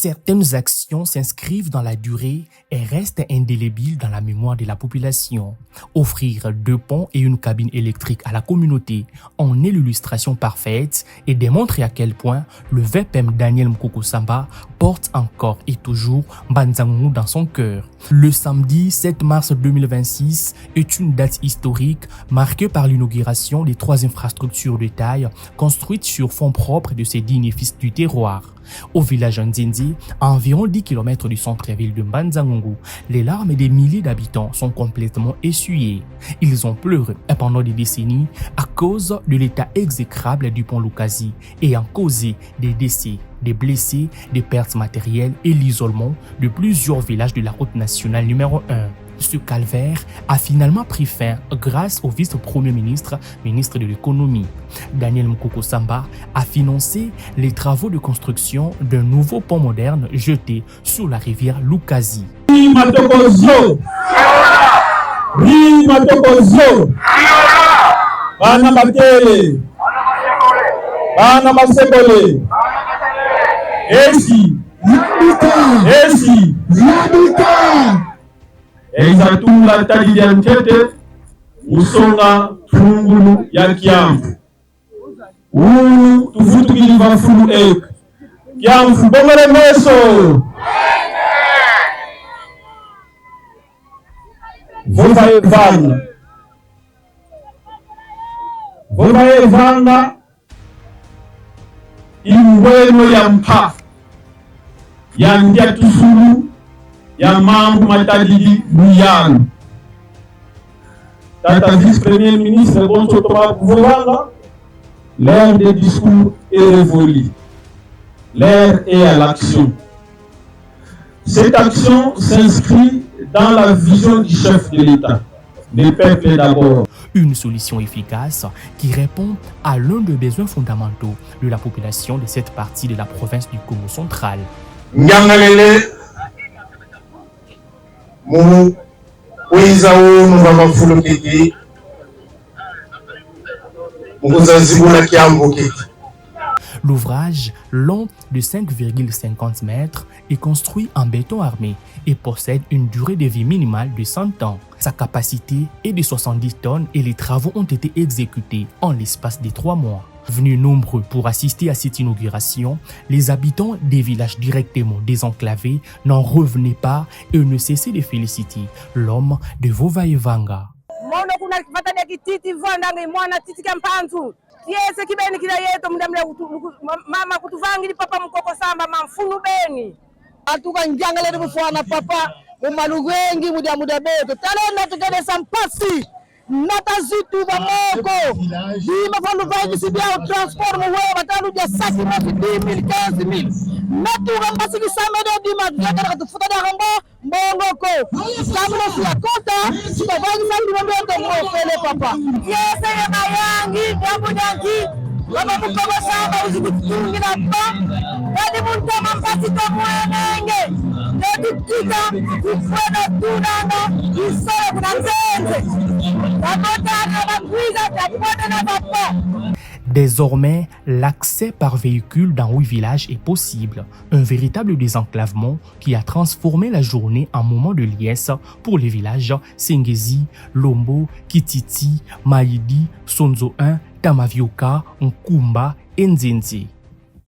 Certaines actions s'inscrivent dans la durée et restent indélébiles dans la mémoire de la population. Offrir 2 ponts et une cabine électrique à la communauté en est l'illustration parfaite et démontre à quel point le VPM Daniel Mukoko Samba porte encore et toujours Mbanza-Ngungu dans son cœur. Le samedi 7 mars 2026 est une date historique marquée par l'inauguration des 3 infrastructures de taille construites sur fonds propres de ces dignes fils du terroir. Au village Nzinzi, à environ 10 km du centre-ville de Mbanza-Ngungu, les larmes des milliers d'habitants sont complètement essuyées. Ils ont pleuré pendant des décennies à cause de l'état exécrable du pont Lukazi ayant causé des décès, des blessés, des pertes matérielles et l'isolement de plusieurs villages de la route nationale numéro 1. Ce calvaire a finalement pris fin grâce au vice-premier ministre, ministre de l'économie. Daniel Mukoko Samba a financé les travaux de construction d'un nouveau pont moderne jeté sur la rivière Lukazi. Eizatula tadi ya Ntete usonga fungulu ya Kiamfu tuvutu kiliva fulu ek Kiamfu bongere meso Vova evanga imweno ya mpa ya ndia tusulu ya mambo matadidi buyano. Tata vice-premier ministre Bonso Thomas Vovanga, l'ère des discours est révolue. L'ère est à l'action. Cette action s'inscrit dans la vision du chef de l'État. Le peuple d'abord. Une solution efficace qui répond à l'un des besoins fondamentaux de la population de cette partie de la province du Congo central. Nyangalele mu wizawo muvama fulu kiti mukuzazibula Kiamvu kiti. L'ouvrage, long de 5,50 mètres, est construit en béton armé et possède une durée de vie minimale de 100 ans. Sa capacité est de 70 tonnes et les travaux ont été exécutés en l'espace de 3 mois. Venus nombreux pour assister à cette inauguration, les habitants des villages directement désenclavés n'en revenaient pas et ne cessaient de féliciter l'homme de Vova Evanga. Kiese kibeni kila yeto mdamle mama kutuvangili papa Mukoko Samba mamfunu beni atuka njangale mfwana papa umalugu wengi muda beto talenda tukade sampasi nata zitu ba moko di mafanu vangi sibia transport mo wewa talu ja saki ma 10000 15000 natu ga masiki samede di ma yakara kufuta da gambo mbongoko samno ya kota siba vangi sambi mbeto mo fele papa yese ya mayangi damu dangi baba Mukoko Samba uzibutungi na pa wadi munta mambasi to mwenenge neditika kufwena tunano isore kuna nzenze. Désormais, l'accès par véhicule dans 8 villages est possible. Un véritable désenclavement qui a transformé la journée en moment de liesse pour les villages Sengezi, Lombo, Kititi, Maïdi, Sonzo 1, Tamavioka, Nkumba et Nzinzi.